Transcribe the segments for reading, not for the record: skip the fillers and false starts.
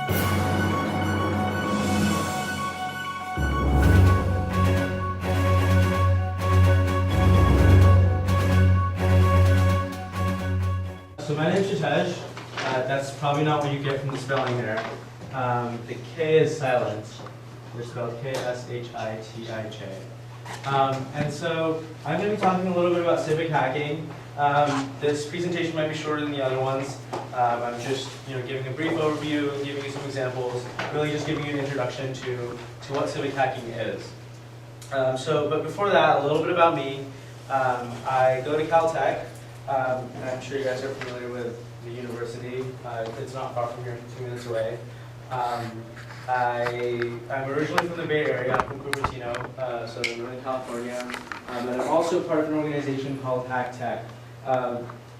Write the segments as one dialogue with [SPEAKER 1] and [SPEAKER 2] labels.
[SPEAKER 1] So my name is Shitesh. That's probably not what you get from the spelling there. The K is silent. They're spelled K-S-H-I-T-I-J. And so I'm going to be talking a little bit about civic hacking. This presentation might be shorter than the other ones. I'm just giving a brief overview, giving you some examples, really just giving you an introduction to what civic hacking is. But before that, a little bit about me. I go to Caltech. And I'm sure you guys are familiar with the university. It's not far from here, 2 minutes away. I'm originally from the Bay Area. I'm from Cupertino, so Northern California. And I'm also part of an organization called Hacktech.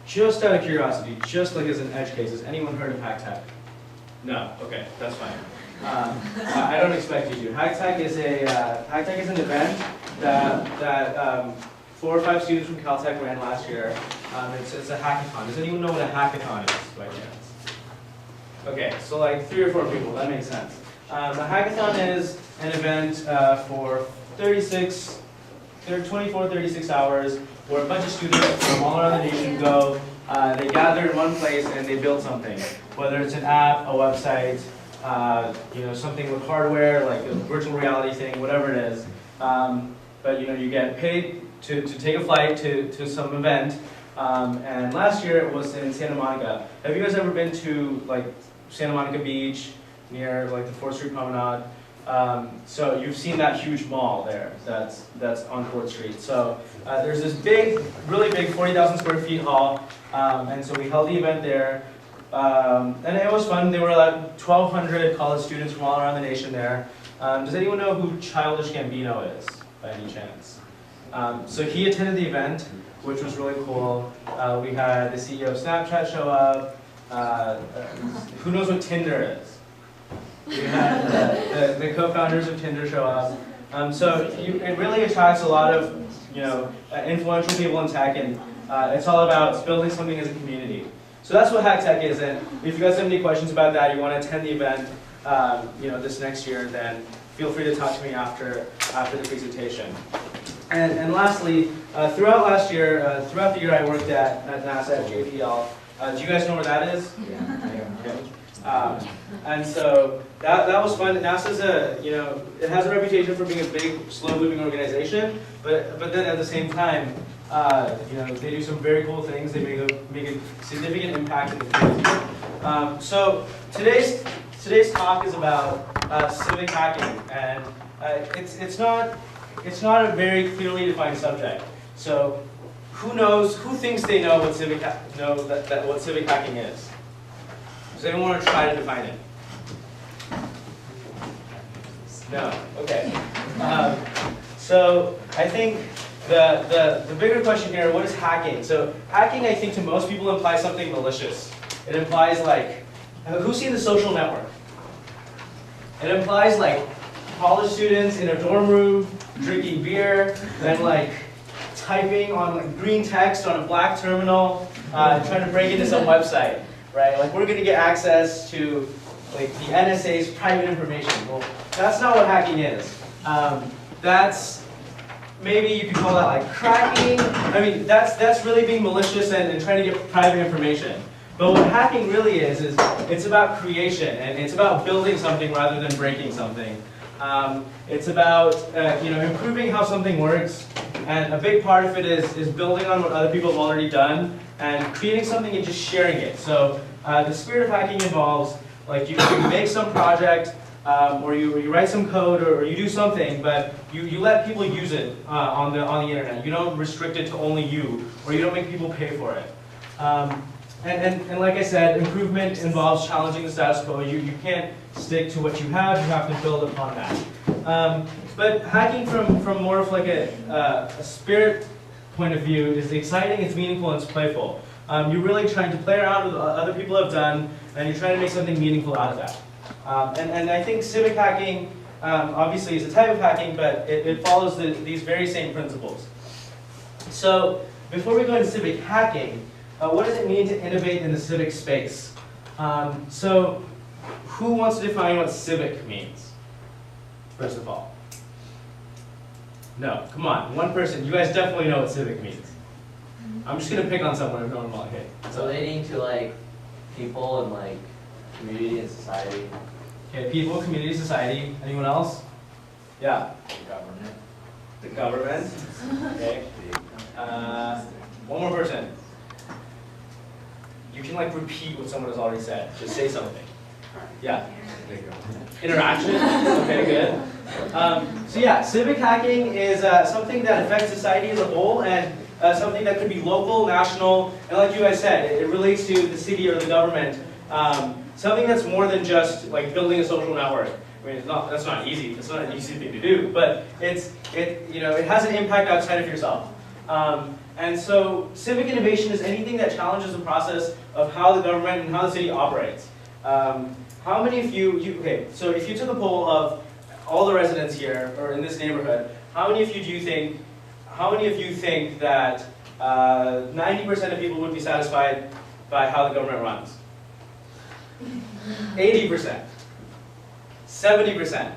[SPEAKER 1] Just out of curiosity, just like as an edge case, has anyone heard of Hacktech? No? Okay, that's fine. I don't expect you to. Hacktech is an event that 4 or 5 students from Caltech ran last year. It's a hackathon. Does anyone know what a hackathon is, by chance? Okay, so like 3 or 4 people, that makes sense. A hackathon is an event for 24, 36 hours where a bunch of students from all around the nation go, they gather in one place and they build something. Whether it's an app, a website, something with hardware, like a virtual reality thing, whatever it is. But you get paid to take a flight to some event. And last year it was in Santa Monica. Have you guys ever been to like Santa Monica Beach near like the 4th Street Promenade? So you've seen that huge mall there that's on 4th Street. So there's this big, really big 40,000 square feet hall. And so we held the event there. And it was fun. There were like 1,200 college students from all around the nation there. Does anyone know who Childish Gambino is, by any chance? So he attended the event, which was really cool. We had the CEO of Snapchat show up. Who knows what Tinder is? We had the co-founders of Tinder show up. So it really attracts a lot of influential people in tech, and it's all about building something as a community. So that's what Hacktech is. And if you guys have any questions about that, you want to attend the event, this next year, then feel free to talk to me after the presentation. And lastly, throughout the year I worked at NASA at JPL. Do you guys know where that is? Yeah. Okay. And so that was fun. NASA's it has a reputation for being a big, slow-moving organization, but then at the same time, they do some very cool things. They make a significant impact in the community. So today's talk is about civic hacking, and it's not a very clearly defined subject. So who thinks they know what civic hacking is? Does anyone want to try to define it? No? Okay. So I think the bigger question here, what is hacking? So hacking, I think, to most people implies something malicious. It implies like, who's seen The Social Network? It implies like college students in a dorm room drinking beer, then like typing on like green text on a black terminal, trying to break into some website, right? Like we're going to get access to like the NSA's private information. Well, that's not what hacking is. That's maybe you could call that like cracking. I mean, that's really being malicious and trying to get private information. But what hacking really is it's about creation, and it's about building something rather than breaking something. It's about improving how something works, and a big part of it is building on what other people have already done and creating something and just sharing it. So the spirit of hacking involves like you make some project, or you write some code, or you do something, but you let people use it on the internet. You don't restrict it to only you, or you don't make people pay for it. And like I said, improvement involves challenging the status quo. You can't stick to what you have to build upon that. But hacking from more of like a spirit point of view is exciting, it's meaningful, and it's playful. You're really trying to play around with what other people have done, and you're trying to make something meaningful out of that. And I think civic hacking, obviously, is a type of hacking, but it follows these very same principles. So before we go into civic hacking, what does it mean to innovate in the civic space? So who wants to define what civic means? First of all. No, come on, one person. You guys definitely know what civic means. I'm just gonna pick on someone if no one wants. Okay.
[SPEAKER 2] Relating to like people and like community and society.
[SPEAKER 1] Okay, people, community, society. Anyone else? Yeah.
[SPEAKER 2] Government.
[SPEAKER 1] The government. Okay. One more person. You can like repeat what someone has already said. Just say something. Yeah. Interaction. Okay, good. So yeah, civic hacking is something that affects society as a whole, and something that could be local, national, and like you guys said, it relates to the city or the government. Something that's more than just like building a social network. I mean, that's not easy. It's not an easy thing to do, but it has an impact outside of yourself. And so civic innovation is anything that challenges the process of how the government and how the city operates. How many of okay, so if you took a poll of all the residents here, or in this neighborhood, how many of you think that 90% of people would be satisfied by how the government runs? 80%, 70%,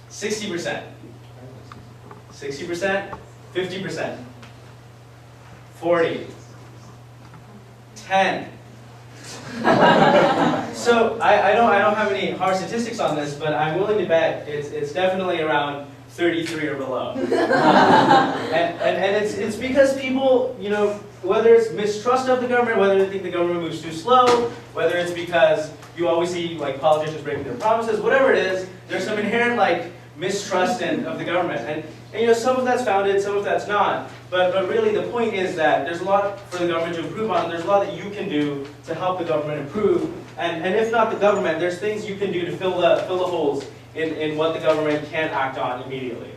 [SPEAKER 1] 60%, 60%, 50%, 40, 10. So I don't have any hard statistics on this, but I'm willing to bet it's definitely around 33 or below. And it's because people, whether it's mistrust of the government, whether they think the government moves too slow, whether it's because you always see like politicians breaking their promises, whatever it is, there's some inherent like mistrust of the government. And some of that's founded, some of that's not. But really the point is that there's a lot for the government to improve on, and there's a lot that you can do to help the government improve. And if not the government, there's things you can do to fill the holes in what the government can't act on immediately.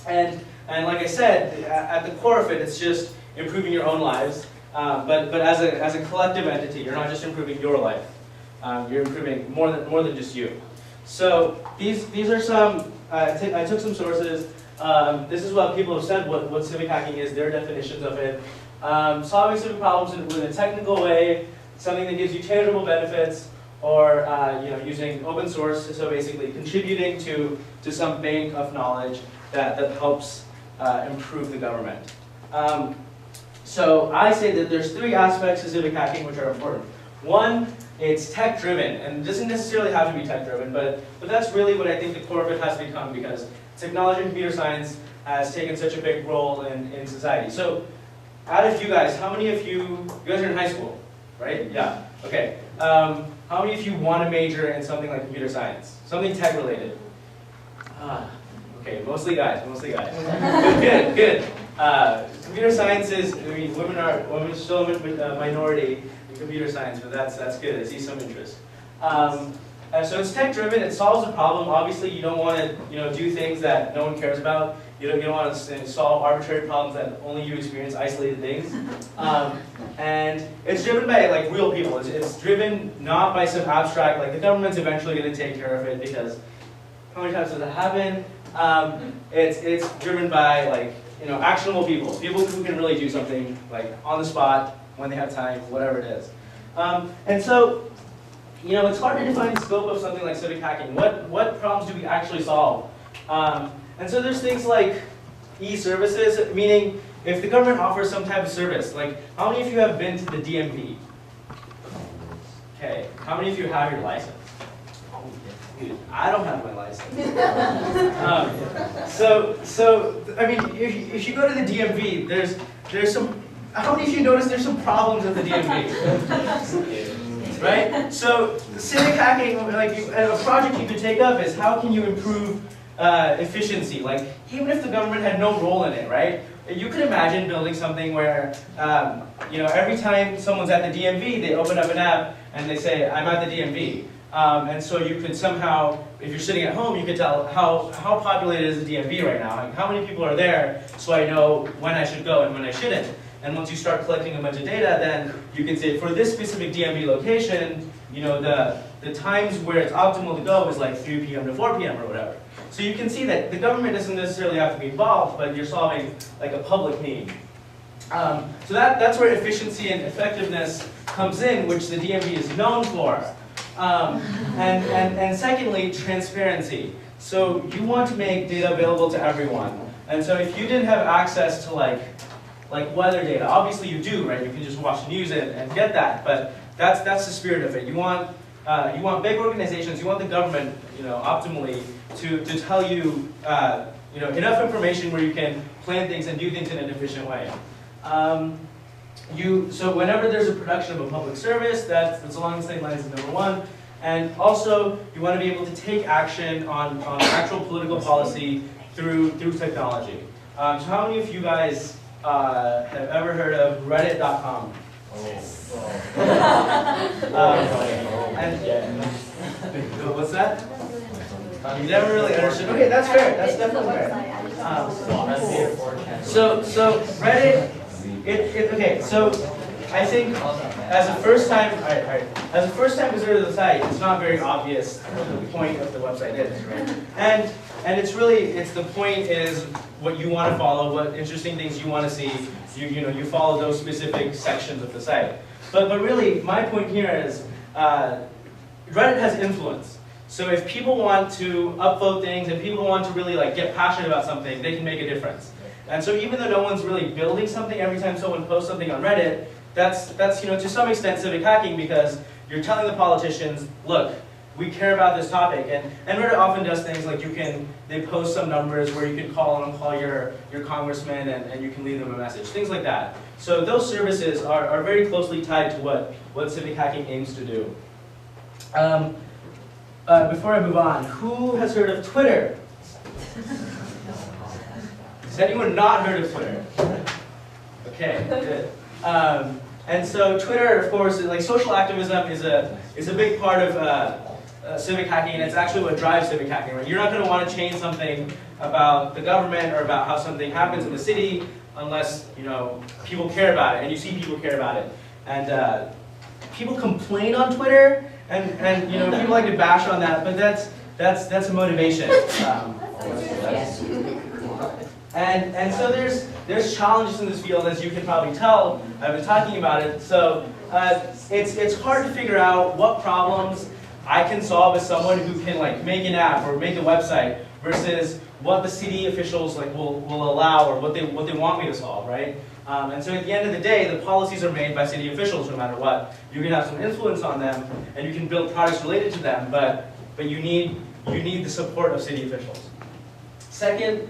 [SPEAKER 1] And like I said, at the core of it, it's just improving your own lives. But as a collective entity, you're not just improving your life. You're improving more than just you. So these are some. I took some sources. This is what people have said what civic hacking is, their definitions of it. Solving civic problems in a technical way, something that gives you tangible benefits, or using open source, so basically contributing to some bank of knowledge that helps improve the government. So I say that there's three aspects to civic hacking which are important. One, it's tech-driven, and it doesn't necessarily have to be tech-driven, but that's really what I think the core of it has become, because technology and computer science has taken such a big role in society. So out of you guys, how many of you guys are in high school, right? Yeah, okay. How many of you want to major in something like computer science? Something tech-related? Okay, mostly guys. Good. Computer science is, women are still a minority in computer science, but that's good. I see some interest. So it's tech-driven. It solves a problem. Obviously, you don't want to do things that no one cares about. You don't want to solve arbitrary problems that only you experience, isolated things. And it's driven by like real people. It's driven not by some abstract, like the government's eventually going to take care of it, because how many times does that happen? It's driven by like actionable people who can really do something like on the spot when they have time, whatever it is. And so it's hard to define the scope of something like civic hacking. What problems do we actually solve? And so there's things like e-services, meaning if the government offers some type of service, like how many of you have been to the DMV? Okay, how many of you have your license? I don't have my license. So I mean, if you go to the DMV, there's some. How many of you notice there's some problems at the DMV? Right? So civic hacking, like a project you could take up is how can you improve efficiency? Like even if the government had no role in it, right? You could imagine building something where every time someone's at the DMV, they open up an app and they say, "I'm at the DMV." And so you could somehow, if you're sitting at home, you could tell how populated is the DMV right now, like how many people are there, so I know when I should go and when I shouldn't. And once you start collecting a bunch of data, then you can say for this specific DMV location, the times where it's optimal to go is like 3 p.m. to 4 p.m. or whatever. So you can see that the government doesn't necessarily have to be involved, but you're solving like a public need. So that's where efficiency and effectiveness comes in, which the DMV is known for. And secondly, transparency. So you want to make data available to everyone. And so if you didn't have access to like weather data, obviously you do, right? You can just watch the news and get that, but that's the spirit of it. You want big organizations, you want the government, optimally to tell you, enough information where you can plan things and do things in an efficient way. So whenever there's a production of a public service, that's along the same lines as number one. And also, you want to be able to take action on actual political policy through technology. So how many of you guys have ever heard of Reddit.com? What's that? You never really understood. Okay, that's fair. That's definitely fair. So Reddit. Okay. So I think as a first-time visitor to the site, it's not very obvious what the point of the website is, right? And it's the point is what you want to follow, what interesting things you want to see. You follow those specific sections of the site. But really, my point here is Reddit has influence. So if people want to upvote things and people want to really get passionate about something, they can make a difference. And so even though no one's really building something every time someone posts something on Reddit, that's to some extent civic hacking, because you're telling the politicians, look, we care about this topic. And Reddit often does things like they post some numbers where you can call your congressman and you can leave them a message, things like that. So those services are very closely tied to what civic hacking aims to do. Before I move on, who has heard of Twitter? Has anyone not heard of Twitter? Okay, good. And so Twitter, of course, social activism is a big part of civic hacking, and it's actually what drives civic hacking. Right? You're not going to want to change something about the government or about how something happens in the city unless people care about it, and you see people care about it. And people complain on Twitter, and people like to bash on that, but that's a motivation. And so there's challenges in this field, as you can probably tell. I've been talking about it. So it's hard to figure out what problems I can solve as someone who can make an app or make a website versus what the city officials will allow or what they want me to solve, right? And so at the end of the day, the policies are made by city officials no matter what. You can have some influence on them and you can build products related to them, but you need the support of city officials. Second,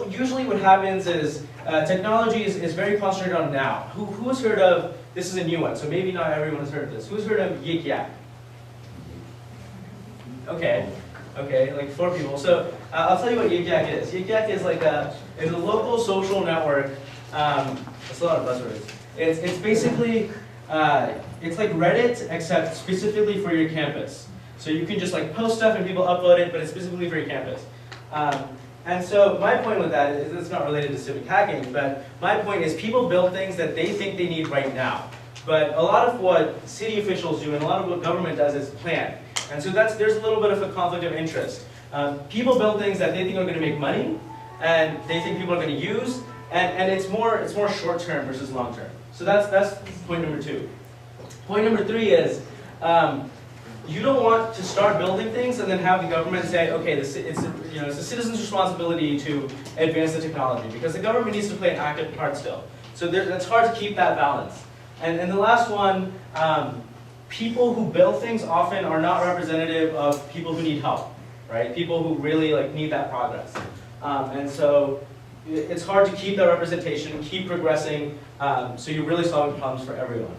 [SPEAKER 1] usually what happens is technology is very concentrated on now. Who has heard of, this is a new one, so maybe not everyone has heard of this. Who's heard of Yik Yak? Okay, like 4 people. So I'll tell you what Yik Yak is. Yik Yak is a local social network. That's a lot of buzzwords. It's basically, it's like Reddit, except specifically for your campus. So you can just post stuff and people upload it, but it's specifically for your campus. And so my point with that is, it's not related to civic hacking, but my point is people build things that they think they need right now. But a lot of what city officials do and a lot of what government does is plan. And so there's a little bit of a conflict of interest. People build things that they think are going to make money, and they think people are going to use, and it's more short term versus long term. So that's point number 2. Point number 3 is you don't want to start building things and then have the government say, okay, it's the citizen's responsibility to advance the technology, because the government needs to play an active part still. So it's hard to keep that balance. And the last one, people who build things often are not representative of people who need help, right? People who really need that progress. And so it's hard to keep that representation, keep progressing, so you're really solving problems for everyone.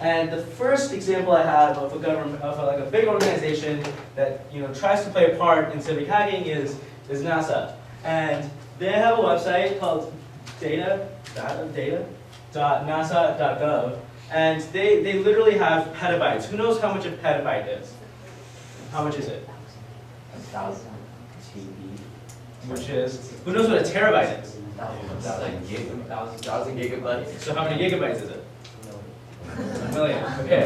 [SPEAKER 1] And the first example I have of a government, of a big organization that tries to play a part in civic hacking is NASA. And they have a website called data.nasa.gov, and they literally have petabytes. Who knows how much a petabyte is? How much is it?
[SPEAKER 2] 1,000 TB.
[SPEAKER 1] Which is, who knows what a terabyte is?
[SPEAKER 2] 1,000 gigabytes.
[SPEAKER 1] So how many gigabytes is it? A million. Okay.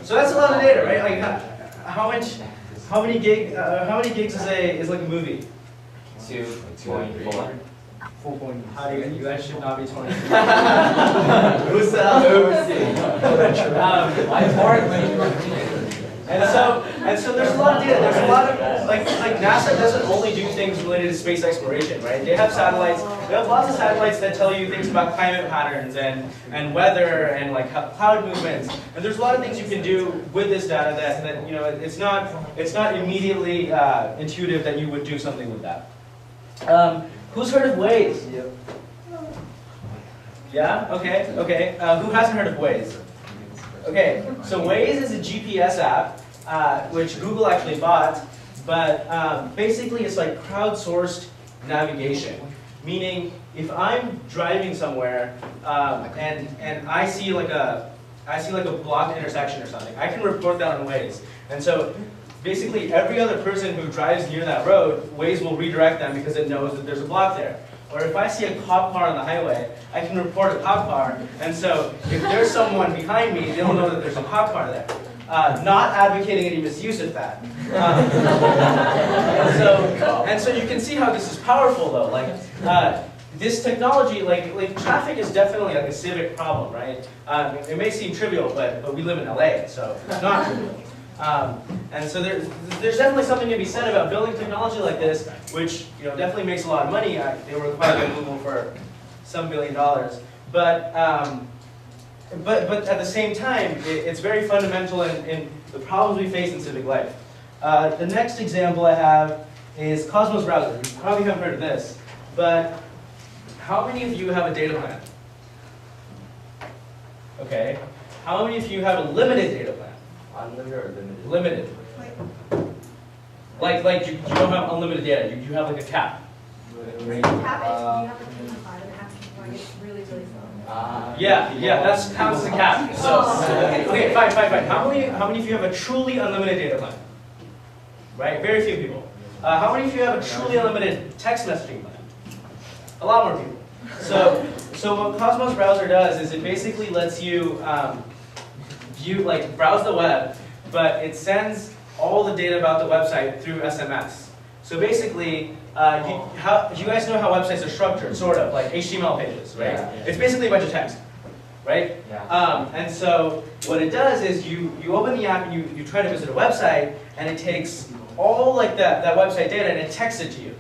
[SPEAKER 1] So that's a lot of data, right? How many gigs is like a movie?
[SPEAKER 2] 2.4.
[SPEAKER 1] 4. How do you guys should not be 20.
[SPEAKER 2] Who's that?
[SPEAKER 1] And so there's a lot of data. There's a lot of like NASA doesn't only do things related to space exploration, right? They have satellites. They have lots of satellites that tell you things about climate patterns and weather and like cloud movements. And there's a lot of things you can do with this data that you know it's not immediately intuitive that you would do something with that. Who's heard of Waze?
[SPEAKER 2] Yep.
[SPEAKER 1] Yeah. Okay. Okay. Who hasn't heard of Waze? Okay, so Waze is a GPS app, which Google actually bought, but basically it's like crowdsourced navigation. Meaning, if I'm driving somewhere and I see like a blocked intersection or something, I can report that on Waze. And so basically every other person who drives near that road, Waze will redirect them because it knows that there's a block there. Or if I see a cop car on the highway, I can report a cop car, and so if there's someone behind me, they'll know that there's a cop car there. Not advocating any misuse of that. And so you can see how this is powerful though. Like this technology, like traffic is definitely like a civic problem, right? It may seem trivial, but we live in LA, so it's not trivial. And so there's definitely something to be said about building technology like this, which definitely makes a lot of money. They were acquired by Google for some $1 billion, but at the same time, it's very fundamental in the problems we face in civic life. The next example I have is Cosmos Browser. You probably haven't heard of this, but how many of you have a data plan? Okay. How many of you have a limited data plan?
[SPEAKER 2] Unlimited or limited?
[SPEAKER 1] Limited. Like you don't have unlimited data. You have like a cap. Yeah, that's counts as a cap. So okay, fine. How many of you have a truly unlimited data plan? Right, very few people. How many of you have a truly unlimited text messaging plan? A lot more people. So what Cosmos Browser does is it basically lets you browse the web, but it sends all the data about the website through SMS. So basically, you guys know how websites are structured, sort of, like HTML pages, right?
[SPEAKER 2] Yeah.
[SPEAKER 1] It's basically a bunch of text, right?
[SPEAKER 2] Yeah.
[SPEAKER 1] And so what it does is you open the app and you try to visit a website, and it takes all like that website data and it texts it to you.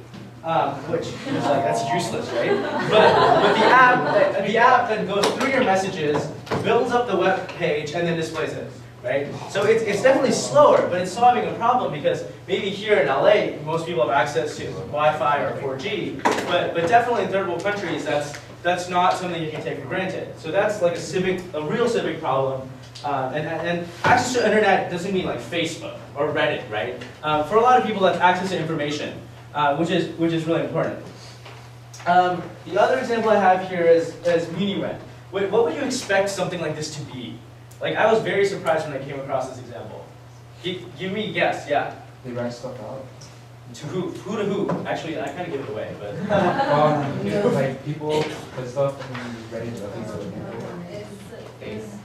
[SPEAKER 1] Which is like, that's useless, right? But the app then goes through your messages, builds up the web page, and then displays it, right? So it's definitely slower, but it's solving a problem because maybe here in LA, most people have access to Wi-Fi or 4G, but definitely in third world countries, that's not something you can take for granted. So that's like a real civic problem. And access to internet doesn't mean like Facebook or Reddit, right? For a lot of people, that's access to information. Which is really important. The other example I have here is Muni Rent. What would you expect something like this to be? Like, I was very surprised when I came across this example. Give me a guess, yeah.
[SPEAKER 3] They rent stuff out.
[SPEAKER 1] To who? Who to who? Actually, I kind of give it away, but...
[SPEAKER 3] Like people put stuff and ready to things other people.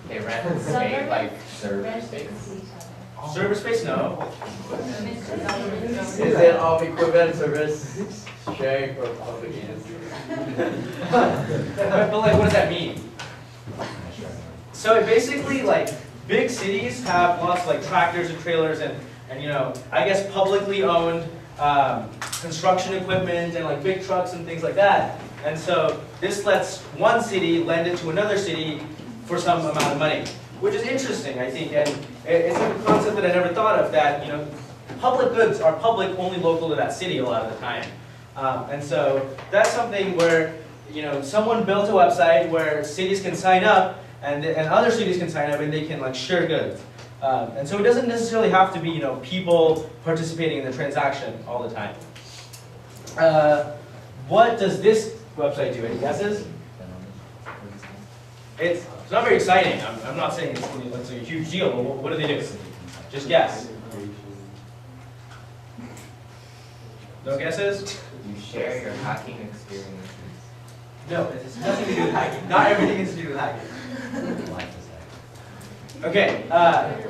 [SPEAKER 2] They rent space, like server space.
[SPEAKER 1] Server space? No.
[SPEAKER 2] Is it of equivalent service sharing for public agencies?
[SPEAKER 1] But like, what does that mean? So it basically, like, big cities have lots of like tractors and trailers and I guess publicly owned construction equipment and like big trucks and things like that. And so this lets one city lend it to another city for some amount of money, which is interesting, I think, and it's a concept that I never thought of, that public goods are public only local to that city a lot of the time. And so that's something where someone built a website where cities can sign up and other cities can sign up and they can like share goods. And so it doesn't necessarily have to be people participating in the transaction all the time. What does this website do? Any guesses? It's not very exciting. I'm not saying it's a huge deal, but what do they do? Just guess. No guesses?
[SPEAKER 2] You share your hacking experiences.
[SPEAKER 1] No, it has nothing to do with hacking. Not everything is to do with hacking. Okay,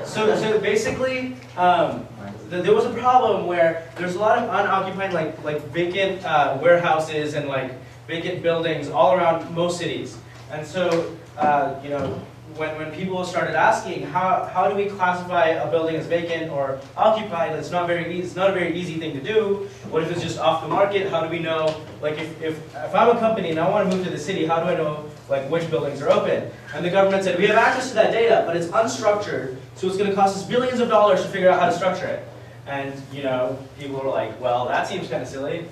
[SPEAKER 1] so basically, there was a problem where there's a lot of unoccupied, like vacant warehouses and like vacant buildings all around most cities. And so, when people started asking how do we classify a building as vacant or occupied, it's not very easy. It's not a very easy thing to do. What if it's just off the market? How do we know? Like if I'm a company and I want to move to the city, how do I know like which buildings are open? And the government said we have access to that data, but it's unstructured, so it's going to cost us billions of dollars to figure out how to structure it. And people were like, well, that seems kind of silly.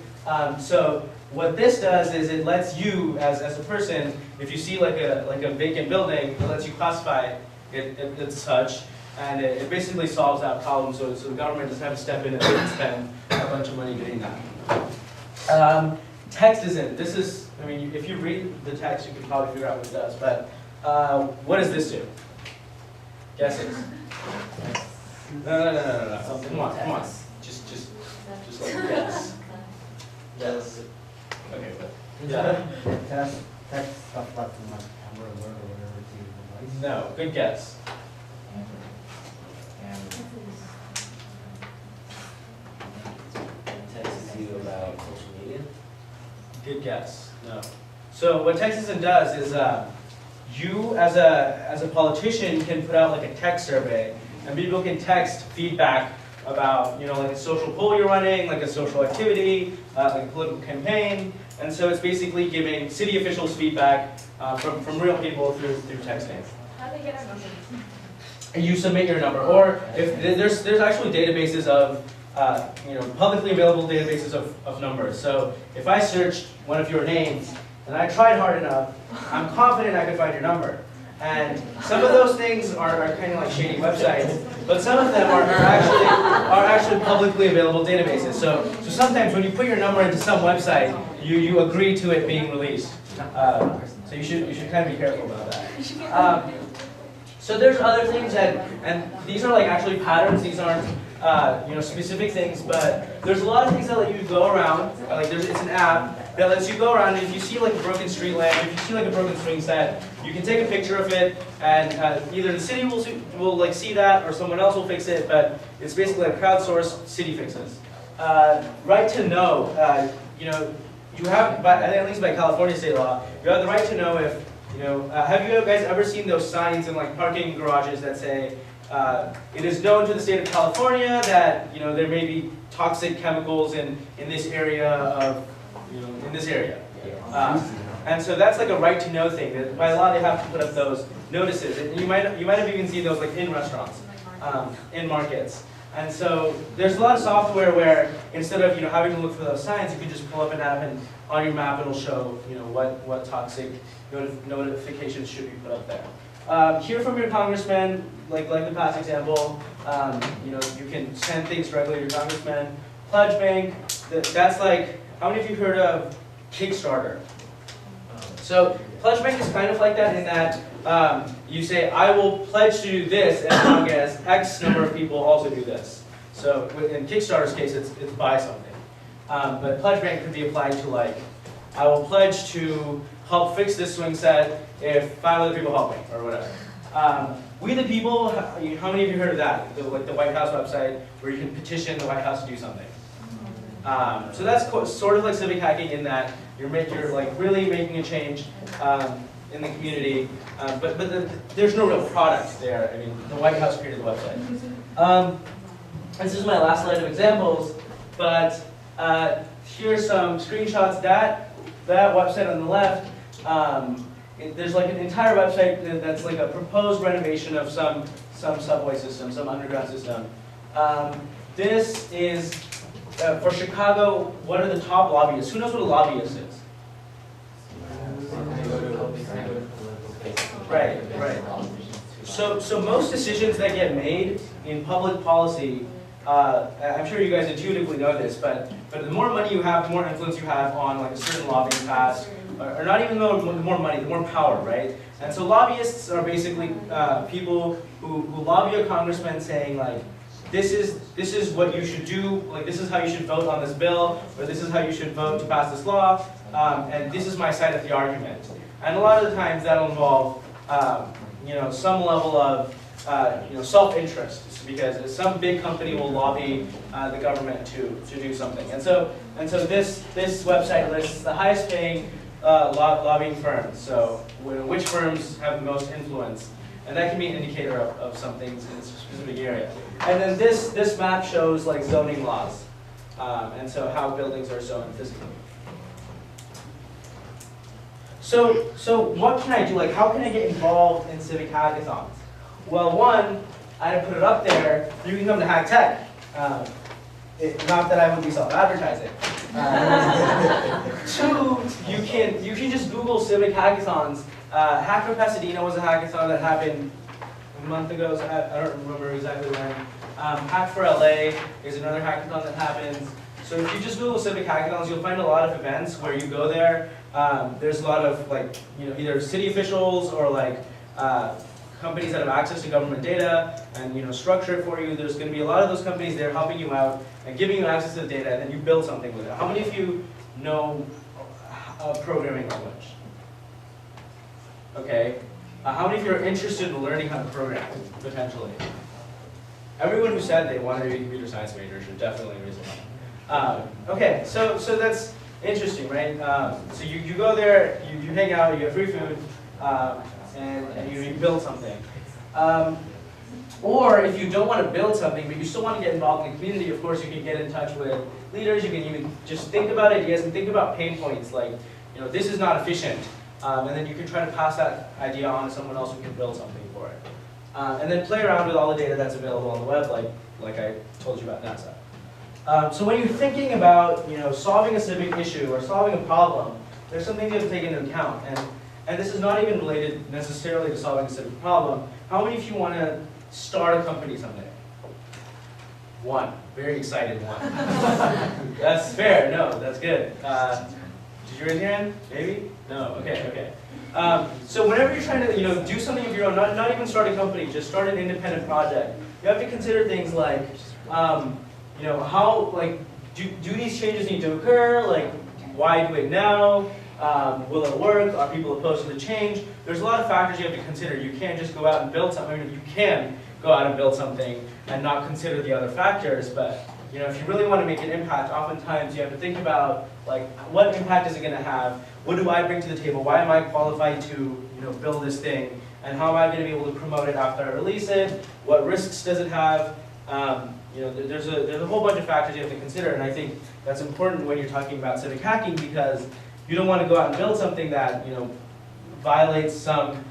[SPEAKER 1] So what this does is it lets you, as a person, if you see like a vacant building, it lets you classify it as such, and it basically solves that problem. So the government doesn't have to step in and spend a bunch of money doing that. Text isn't. This is. I mean, if you read the text, you can probably figure out what it does. But what does this do? Guesses? No. Come on. Just like guess. Yes. Okay, but
[SPEAKER 4] Text stuff like from like Amber Alert or whatever to the device.
[SPEAKER 1] no. Good guess.
[SPEAKER 2] Text you about social media.
[SPEAKER 1] Good guess. No. So what Texason does is you as a politician can put out like a text survey, and people can text feedback about like a social poll you're running, like a social activity, like a political campaign, and so it's basically giving city officials feedback from real people through texting.
[SPEAKER 5] How do they get our numbers?
[SPEAKER 1] And you submit your number, or if there's actually databases of publicly available databases of numbers. So if I searched one of your names and I tried hard enough, I'm confident I could find your number. And some of those things are kind of like shady websites, but some of them are actually publicly available databases. So sometimes when you put your number into some website, you agree to it being released. So you should kind of be careful about that. So there's other things and these are like actually patterns. These aren't specific things, but there's a lot of things that let you go around. Like it's an app that lets you go around, and if you see like a broken street lamp, if you see like a broken swing set, you can take a picture of it, and either the city will like see that, or someone else will fix it. But it's basically a crowdsourced city fixes. Right to know, you have, at least by California state law, you have the right to know if have you guys ever seen those signs in like parking garages that say it is known to the state of California that there may be toxic chemicals in this area of in this area. And so that's like a right to know thing. That by law they have to put up those notices. And you might have even seen those like in restaurants, in markets. And so there's a lot of software where instead of having to look for those signs, you can just pull up an app and on your map it'll show what toxic notifications should be put up there. Hear from your congressman, like the past example. You can send things directly to your congressman. Pledge Bank, that's like, how many of you heard of Kickstarter? So Pledge Bank is kind of like that in that you say, I will pledge to do this as long as X number of people also do this. So in Kickstarter's case, it's buy something. But Pledge Bank could be applied to like, I will pledge to help fix this swing set if 5 other people help me, or whatever. We the People, how many of you heard of that? Like the White House website where you can petition the White House to do something. So that's sort of like civic hacking in that you're like really making a change in the community, but there's no real product there. I mean, the White House created the website. This is my last slide of examples, but here's some screenshots. That website on the left, there's like an entire website that's like a proposed renovation of some subway system, some underground system. This is for Chicago. What are the top lobbyists? Who knows what a lobbyist is? Right. So most decisions that get made in public policy, I'm sure you guys intuitively know this, but the more money you have, the more influence you have on like a certain lobbying task, or not even the more money, the more power, right? And so lobbyists are basically people who lobby a congressman saying like, this is what you should do, like this is how you should vote on this bill, or this is how you should vote to pass this law, and this is my side of the argument. And a lot of the times that'll involve some level of self-interest, because some big company will lobby the government to do something. And so this website lists the highest paying lobbying firms, so which firms have the most influence. And that can be an indicator of some things in a specific area. And then this map shows like zoning laws, and so how buildings are zoned physically. So what can I do? Like, how can I get involved in civic hackathons? Well, one, I didn't put it up there. You can come to Hacktech. Not that I would be self-advertising. Two, you can just Google civic hackathons. Hack for Pasadena was a hackathon that happened a month ago. So I don't remember exactly when. Hack for LA is another hackathon that happens. So if you just Google civic hackathons, you'll find a lot of events where you go there. There's a lot of like, either city officials or like companies that have access to government data and structure it for you. There's going to be a lot of those companies there helping you out and giving you access to the data, and then you build something with it. How many of you know a programming language? Okay. How many of you are interested in learning how to program, potentially? Everyone who said they wanted to be a computer science major should definitely raise their hand. Okay, so that's interesting, right? So you go there, you hang out, you get free food, and you build something. Or if you don't want to build something, but you still want to get involved in the community, of course you can get in touch with leaders, you can even just think about ideas and think about pain points, like, this is not efficient. And then you can try to pass that idea on to someone else who can build something for it. And then play around with all the data that's available on the web, like I told you about NASA. So when you're thinking about solving a civic issue or solving a problem, there's some things you have to take into account. And this is not even related necessarily to solving a civic problem. How many of you want to start a company someday? One. Very excited one. That's fair. No, that's good. Did you raise your hand? Maybe? No. Okay. So whenever you're trying to do something of your own, not even start a company, just start an independent project, you have to consider things like how do these changes need to occur? Like, why do it now? Will it work? Are people opposed to the change? There's a lot of factors you have to consider. You can't just go out and build something. I mean, you can go out and build something and not consider the other factors, but if you really want to make an impact, oftentimes you have to think about what impact is it going to have? What do I bring to the table? Why am I qualified to build this thing? And how am I going to be able to promote it after I release it? What risks does it have? There's a whole bunch of factors you have to consider, and I think that's important when you're talking about civic hacking, because you don't want to go out and build something that violates some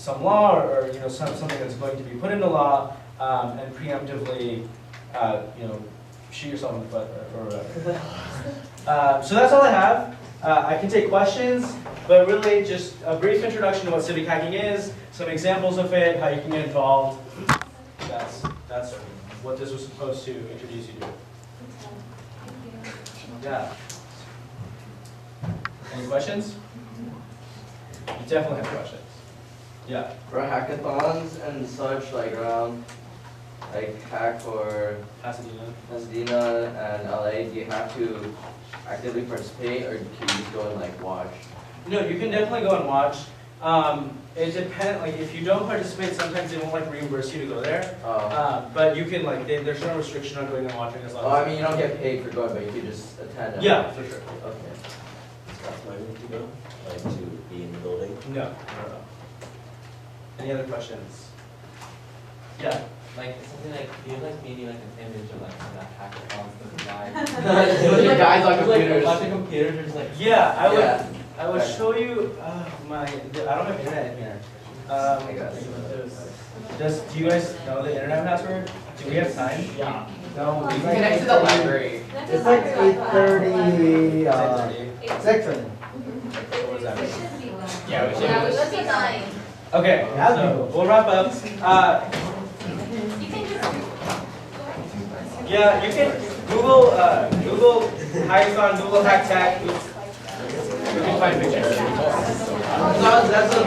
[SPEAKER 1] law or something that's going to be put into law and preemptively shoot yourself in the foot or whatever. So that's all I have. I can take questions, but really just a brief introduction to what civic hacking is, some examples of it, how you can get involved. That's what this was supposed to introduce you to. Yeah. Any questions? You definitely have questions. Yeah.
[SPEAKER 2] For hackathons and such, like around Hack or Pasadena and LA, do you have to actively participate, or can you just go and watch?
[SPEAKER 1] No, you can definitely go and watch. It depends. If you don't participate, sometimes they won't reimburse you to go there. But you can there's no restriction on going and watching as long as.
[SPEAKER 2] I mean, you don't get paid for going, but you can just attend. And
[SPEAKER 1] yeah, for sure.
[SPEAKER 2] Okay.
[SPEAKER 5] That's my need to go, to be in the building.
[SPEAKER 1] No. Any other questions? Yeah.
[SPEAKER 3] Something do you have maybe an image of that hackathons that guy?
[SPEAKER 2] Guys on computers.
[SPEAKER 3] A bunch of computers are just
[SPEAKER 1] Yeah, I would show you I don't have internet in here.
[SPEAKER 2] I got it.
[SPEAKER 1] Do you guys know the internet password? Do we have time?
[SPEAKER 3] Yeah.
[SPEAKER 4] No,
[SPEAKER 2] You can connect to the library.
[SPEAKER 4] It's like 8:30, 6:30.
[SPEAKER 1] What was that?
[SPEAKER 3] Yeah, we should.
[SPEAKER 6] Yeah, we should be nine.
[SPEAKER 1] Okay, so we'll wrap up. Yeah, you can Google hackathon, Google Hacktech. You can find pictures.
[SPEAKER 2] That's the